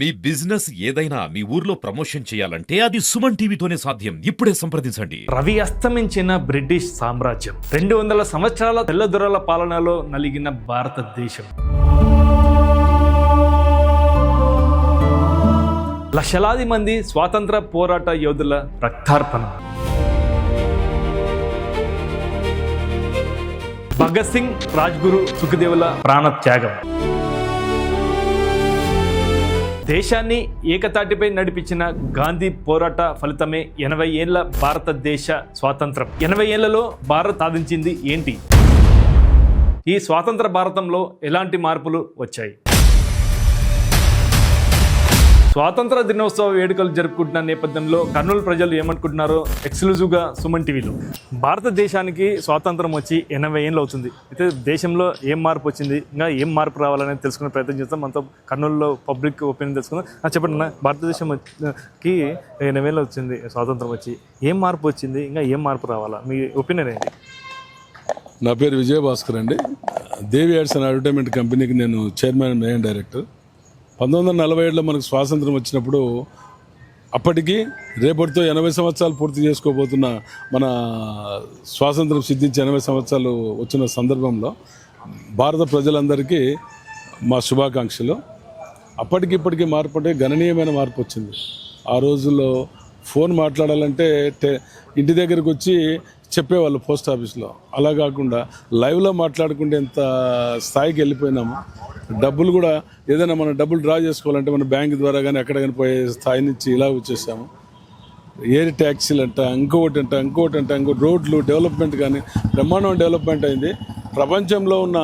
మీ business ఏదైనా మీ ఊర్లో promotion చేయాలంటే అది సుమన్ టీవీతోనే సాధ్యం. ఇప్పుడే సంప్రదించండి. రవి అస్తమించిన బ్రిటిష్ సామ్రాజ్యం 200 సంవత్సరాల తెల్లదొరల పాలనలో నలిగిన భారతదేశం. లక్షలాది మంది స్వాతంత్ర పోరాట యోధుల రక్తార్పణం. భగత్ సింగ్, రాజ్గురు, సుఖదేవుల ప్రాణత్యాగం. దేశాన్ని ఏకతాటిపై నడిపించిన గాంధీ పోరాట ఫలితమే 80 ఏళ్ల భారతదేశ స్వాతంత్రం. 80 ఏళ్లలో భారత్ సాధించింది ఏంటి? ఈ స్వాతంత్ర భారతంలో ఎలాంటి మార్పులు వచ్చాయి? స్వాతంత్ర దినోత్సవ వేడుకలు జరుపుకుంటున్న నేపథ్యంలో కర్నూలు ప్రజలు ఏమనుకుంటున్నారో ఎక్స్క్లూజివ్గా సుమన్ టీవీలో. భారతదేశానికి స్వాతంత్రం వచ్చి 80 ఏళ్ళు అవుతుంది. అయితే దేశంలో ఏం మార్పు వచ్చింది, ఇంకా ఏం మార్పు రావాలనేది తెలుసుకునే ప్రయత్నం చేస్తాం. మనతో కర్నూలులో పబ్లిక్ ఒపీనియన్ తెలుసుకుందాం. చెప్పండి అన్న, భారతదేశంకి 80 ఏళ్ళు వచ్చింది స్వాతంత్రం వచ్చి, ఏం మార్పు వచ్చింది, ఇంకా ఏం మార్పు రావాలా, మీ ఒపీనియన్ ఏంటి? నా పేరు విజయభాస్కర్ అండి. దేవి యాడ్స్ అండ్ అడ్వర్టైజ్మెంట్ కంపెనీకి నేను చైర్మన్ అండ్ మెయిన్ డైరెక్టర్. 1947లో మనకు స్వాతంత్రం వచ్చినప్పుడు అప్పటికి రేపటితో 80 సంవత్సరాలు పూర్తి చేసుకోబోతున్న మన స్వాతంత్రం సిద్ధించి 80 సంవత్సరాలు వచ్చిన సందర్భంలో భారత ప్రజలందరికీ మా శుభాకాంక్షలు. అప్పటికి ఇప్పటికీ మార్పు అంటే గణనీయమైన మార్పు వచ్చింది. ఆ రోజుల్లో ఫోన్ మాట్లాడాలంటే ఇంటి దగ్గరకు వచ్చి చెప్పేవాళ్ళు పోస్ట్ ఆఫీస్లో. అలా కాకుండా లైవ్లో మాట్లాడుకుంటే ఎంత స్థాయికి వెళ్ళిపోయినాము. డబ్బులు కూడా ఏదైనా మనం డబ్బులు డ్రా చేసుకోవాలంటే మన బ్యాంక్ ద్వారా కానీ ఎక్కడ కానీ పోయే స్థాయి నుంచి ఇలా వచ్చేసాము. ఎయిర్ ట్యాక్సీలు అంట, ఇంకోటి రోడ్లు డెవలప్మెంట్ కానీ బ్రహ్మాండం డెవలప్మెంట్ అయింది. ప్రపంచంలో ఉన్న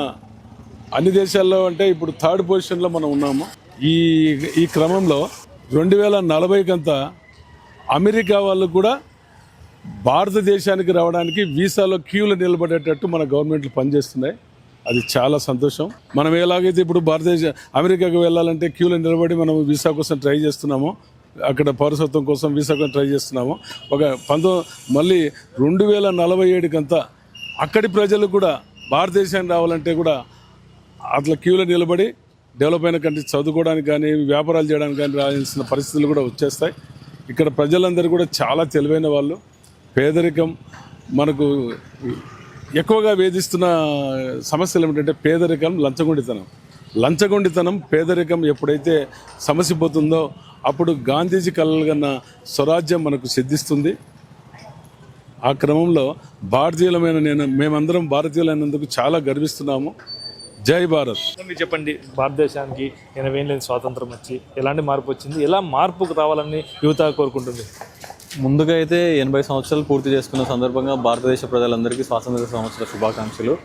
అన్ని దేశాల్లో అంటే ఇప్పుడు 3rd పొజిషన్లో మనం ఉన్నాము. ఈ క్రమంలో 2040కంతా అమెరికా వాళ్ళు కూడా భారతదేశానికి రావడానికి వీసాలో క్యూలు నిలబడేటట్టు మన గవర్నమెంట్లు పనిచేస్తున్నాయి. అది చాలా సంతోషం. మనం ఎలాగైతే ఇప్పుడు అమెరికాకు వెళ్ళాలంటే క్యూలో నిలబడి మనం వీసా కోసం ట్రై చేస్తున్నామో, అక్కడ పౌరసత్వం కోసం వీసా కోసం ట్రై చేస్తున్నామో, మళ్ళీ 2047కంతా అక్కడి ప్రజలు కూడా భారతదేశానికి రావాలంటే కూడా అట్లా క్యూలో నిలబడి డెవలప్ అయిన కంట్రీ చదువుకోవడానికి కానీ వ్యాపారాలు చేయడానికి కానీ రావాల్సిన పరిస్థితులు కూడా వచ్చేస్తాయి. ఇక్కడ ప్రజలందరూ కూడా చాలా తెలివైన వాళ్ళు. పేదరికం మనకు ఎక్కువగా వేధిస్తున్న సమస్యలు ఏమిటంటే పేదరికం, లంచగొండితనం. పేదరికం ఎప్పుడైతే సమసిపోతుందో అప్పుడు గాంధీజీ కలలుగన్న స్వరాజ్యం మనకు సిద్ధిస్తుంది. ఆ క్రమంలో మేమందరం భారతీయులైనందుకు చాలా గర్విస్తున్నాము. జై భారత్. మీరు చెప్పండి, భారతదేశానికి 80 ఏళ్ళ స్వాతంత్రం వచ్చి ఎలాంటి మార్పు వచ్చింది, ఎలా మార్పుకు రావాలని యువత కోరుకుంటుంది? ముందుగా అయితే 80 సంవత్సరాలు పూర్తి చేసుకున్న సందర్భంగా భారతదేశ ప్రజలందరికీ స్వాతంత్ర సంవత్సర శుభాకాంక్షలు.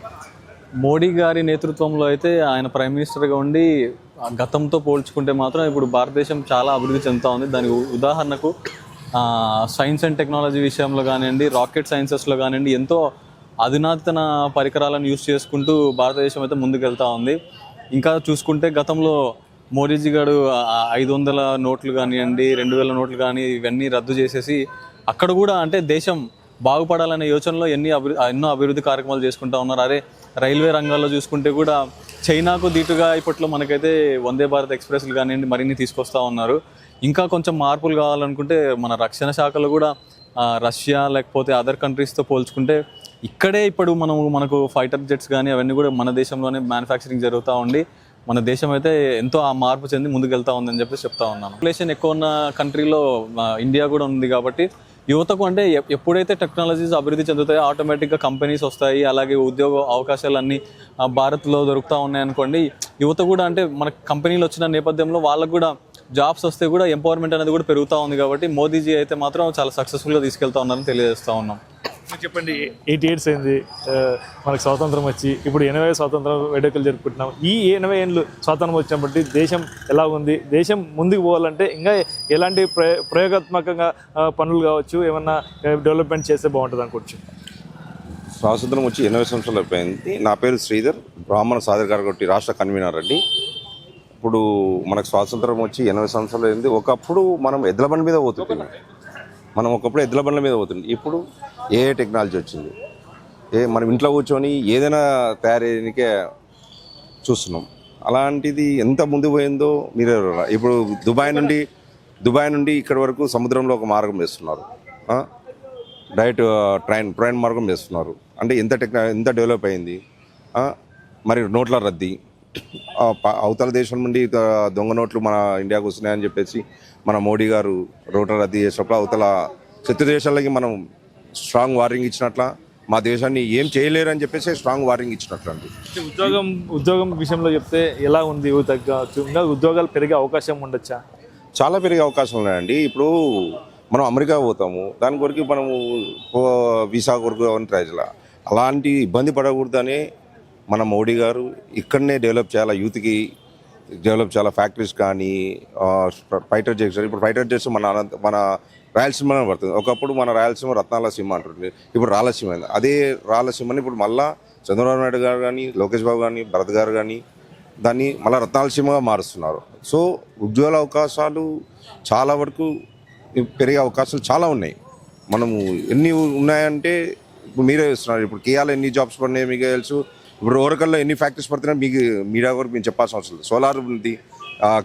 మోడీ గారి నేతృత్వంలో అయితే ఆయన ప్రైమ్ మినిస్టర్గా ఉండి గతంతో పోల్చుకుంటే మాత్రం ఇప్పుడు భారతదేశం చాలా అభివృద్ధి చెందుతూ ఉంది. దానికి ఉదాహరణకు సైన్స్ అండ్ టెక్నాలజీ విషయంలో కానివ్వండి, రాకెట్ సైన్సెస్లో కానివ్వండి, ఎంతో అధునాతన పరికరాలను యూజ్ చేసుకుంటూ భారతదేశం అయితే ముందుకెళ్తూ ఉంది. ఇంకా చూసుకుంటే గతంలో మోడీజీ గారు 500 నోట్లు కానివ్వండి, 2000 నోట్లు కానీ ఇవన్నీ రద్దు చేసేసి అక్కడ కూడా అంటే దేశం బాగుపడాలనే యోచనలో ఎన్నో అభివృద్ధి కార్యక్రమాలు చేసుకుంటూ ఉన్నారు. అదే రైల్వే రంగాల్లో చూసుకుంటే కూడా చైనాకు దీటుగా ఇప్పట్లో మనకైతే వందే భారత్ ఎక్స్ప్రెస్లు కానివ్వండి మరిన్ని తీసుకొస్తూ ఉన్నారు. ఇంకా కొంచెం మార్పులు కావాలనుకుంటే మన రక్షణ శాఖలో కూడా రష్యా లేకపోతే అదర్ కంట్రీస్తో పోల్చుకుంటే ఇక్కడే ఇప్పుడు మనకు ఫైటర్ జెట్స్ కానీ అవన్నీ కూడా మన దేశంలోనే మ్యానుఫ్యాక్చరింగ్ జరుగుతూ ఉండి మన దేశం అయితే ఎంతో ఆ మార్పు చెంది ముందుకెళ్తా ఉందని చెప్పేసి చెప్తా ఉన్నాను. పాపులేషన్ ఎక్కువ ఉన్న కంట్రీలో ఇండియా కూడా ఉంది కాబట్టి యువతకు అంటే ఎప్పుడైతే టెక్నాలజీస్ అభివృద్ధి చెందుతాయో ఆటోమేటిక్గా కంపెనీస్ వస్తాయి, అలాగే ఉద్యోగ అవకాశాలన్నీ భారత్లో దొరుకుతూ ఉన్నాయనుకోండి. యువత కూడా అంటే మన కంపెనీలు వచ్చిన నేపథ్యంలో వాళ్ళకు కూడా జాబ్స్ వస్తే కూడా ఎంపవర్మెంట్ అనేది కూడా పెరుగుతూ ఉంది. కాబట్టి మోదీజీ అయితే మాత్రం చాలా సక్సెస్ఫుల్గా తీసుకెళ్తా ఉన్నారని తెలియజేస్తూ ఉన్నాం. చెప్పండి, 80 years అయింది మనకు స్వాతంత్రం వచ్చి, ఇప్పుడు 80 స్వాతంత్రం వేడుకలు జరుపుకుంటున్నాం. ఈ 80 ఏళ్ళు స్వాతంత్రం వచ్చినప్పటి దేశం ఎలా ఉంది, దేశం ముందుకు పోవాలంటే ఇంకా ఎలాంటి ప్రయోగాత్మకంగా పనులు కావచ్చు, ఏమన్నా డెవలప్మెంట్ చేస్తే బాగుంటుంది అనుకోవచ్చు? స్వాతంత్రం వచ్చి 80 సంవత్సరాలు అయిపోయింది. నా పేరు శ్రీధర్, బ్రాహ్మణ సాధకారగొట్టి రాష్ట్ర కన్వీనర్ అండి. ఇప్పుడు మనకు స్వాతంత్రం వచ్చి 80 సంవత్సరాలు అయింది. ఒకప్పుడు మనం ఎద్దుల బండి మీద పోతున్నాం. ఒకప్పుడు ఎద్దుల బండ్ల మీద పోతుంది. ఇప్పుడు ఏ టెక్నాలజీ వచ్చింది, మనం ఇంట్లో కూర్చొని ఏదైనా తయారు చేయడానికే చూస్తున్నాం. అలాంటిది ఎంత ముందు పోయిందో మీరు ఇప్పుడు దుబాయ్ నుండి ఇక్కడి వరకు సముద్రంలో ఒక మార్గం వేస్తున్నారు, డైరెక్ట్ ట్రైన్ మార్గం వేస్తున్నారు. అంటే ఎంత డెవలప్ అయింది. మరి నోట్ల రద్దీ, అవతల దేశం నుండి దొంగ నోట్లు మన ఇండియాకు వస్తున్నాయని చెప్పేసి మన మోడీ గారు నోట్ల రద్దీ చేసినప్పుడు అవతల శత్రు దేశాలకి మనం స్ట్రాంగ్ వార్నింగ్ ఇచ్చినట్ల, మా దేశాన్ని ఏం చేయలేరని చెప్పేసి స్ట్రాంగ్ వార్నింగ్ ఇచ్చినట్లు అండి. ఉద్యోగం విషయంలో చెప్తే ఎలా ఉంది యువతకు? ఇంకా ఉద్యోగాలు పెరిగే అవకాశం ఉండొచ్చా? చాలా పెరిగే అవకాశాలు ఉన్నాయండి. ఇప్పుడు మనం అమెరికా పోతాము, దాని కొరకు మనము వీసా కొరకు అని ట్రై చేయాలి. అలాంటి ఇబ్బంది పడకూడదనే మన మోడీ గారు ఇక్కడనే డెవలప్ చేయాలి, యూత్కి డెవలప్ చేయాలి. ఫ్యాక్టరీస్ కానీ ఫైటర్ జెట్స్, ఇప్పుడు ఫైటర్ జెట్స్ మన రాయలసీమ పడుతుంది. ఒకప్పుడు మన రాయలసీమ రత్నాల సీమ అంటుంది, ఇప్పుడు రాయలసీమ అయింది. అదే రాయలసీమని ఇప్పుడు మళ్ళా చంద్రబాబు నాయుడు గారు కానీ, లోకేష్ బాబు కానీ, భరత్ గారు కానీ దాన్ని మళ్ళీ రత్నాలసీమగా మారుస్తున్నారు. సో ఉద్యోగాల అవకాశాలు చాలా వరకు పెరిగే అవకాశాలు చాలా ఉన్నాయి. మనము ఎన్ని ఉన్నాయంటే ఇప్పుడు మీరే చూస్తున్నారు. ఇప్పుడు కియాలో ఎన్ని జాబ్స్ పడినాయి మీకు తెలుసు. ఇప్పుడు ఓరకల్లో ఎన్ని ఫ్యాక్టరీస్ పడుతున్నాయి మీకు మీడియా వరకు మేము చెప్పాల్సిన అవసరం లేదు. సోలార్ ఉంది,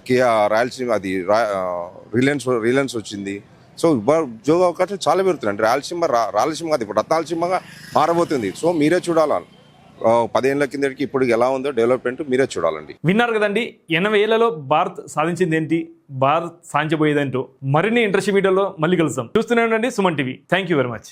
కియా రాయలసీమ, అది రిలయన్స్ వచ్చింది. సో ఉద్యోగ అవకాశాలు చాలా పెరుగుతున్నాయి. అంటే రాయలసీమ కాదు, ఇప్పుడు రత్నాలసీమగా మారబోతుంది. సో మీరే చూడాలని 10 ఏళ్ల కిందకి ఇప్పుడు ఎలా ఉందో డెవలప్మెంట్ మీరే చూడాలండి. విన్నారు కదండి, 80 ఏళ్లలో భారత్ సాధించింది ఏంటి, భారత్ సాధించబోయేదేంటో మరిన్ని ఇంట్రెస్ట్ వీడియోలో మళ్ళీ కలుద్దాం. చూస్తూనే ఉండండి Suman TV. Thank you very much.